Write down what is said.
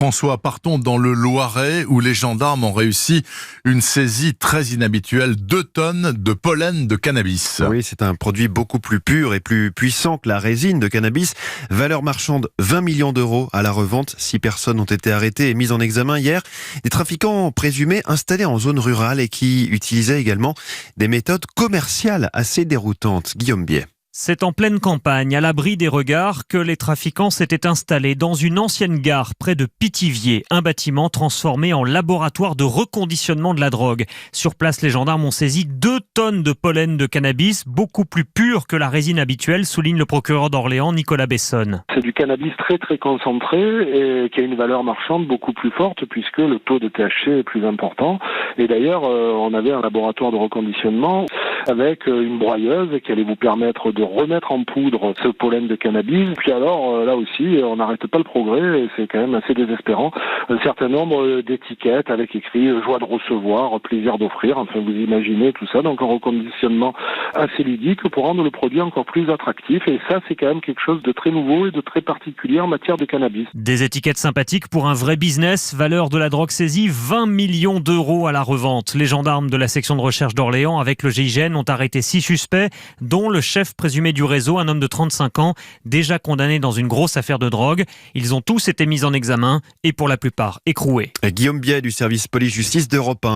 François, partons dans le Loiret où les gendarmes ont réussi une saisie très inhabituelle, 2 tonnes de pollen de cannabis. Oui, c'est un produit beaucoup plus pur et plus puissant que la résine de cannabis. Valeur marchande 20 millions d'euros à la revente. 6 personnes ont été arrêtées et mises en examen hier. Des trafiquants présumés installés en zone rurale et qui utilisaient également des méthodes commerciales assez déroutantes. Guillaume Biet. C'est en pleine campagne, à l'abri des regards, que les trafiquants s'étaient installés dans une ancienne gare près de Pithiviers, un bâtiment transformé en laboratoire de reconditionnement de la drogue. Sur place, les gendarmes ont saisi 2 tonnes de pollen de cannabis, beaucoup plus pur que la résine habituelle, souligne le procureur d'Orléans, Nicolas Bessonne. C'est du cannabis très très concentré et qui a une valeur marchande beaucoup plus forte puisque le taux de THC est plus important. Et d'ailleurs, on avait un laboratoire de reconditionnement avec une broyeuse qui allait vous permettre de remettre en poudre ce pollen de cannabis. Puis alors, là aussi, on n'arrête pas le progrès et c'est quand même assez désespérant. Un certain nombre d'étiquettes avec écrit « joie de recevoir, plaisir d'offrir ». Enfin, vous imaginez tout ça. Donc, un reconditionnement assez ludique pour rendre le produit encore plus attractif. Et ça, c'est quand même quelque chose de très nouveau et de très particulier en matière de cannabis. Des étiquettes sympathiques pour un vrai business. Valeur de la drogue saisie, 20 millions d'euros à la revente. Les gendarmes de la section de recherche d'Orléans, avec le GIGN, ont arrêté 6 suspects, dont le chef présumé du réseau, un homme de 35 ans, déjà condamné dans une grosse affaire de drogue. Ils ont tous été mis en examen et pour la plupart écroués. Guillaume Biet du service police-justice d'Europe 1.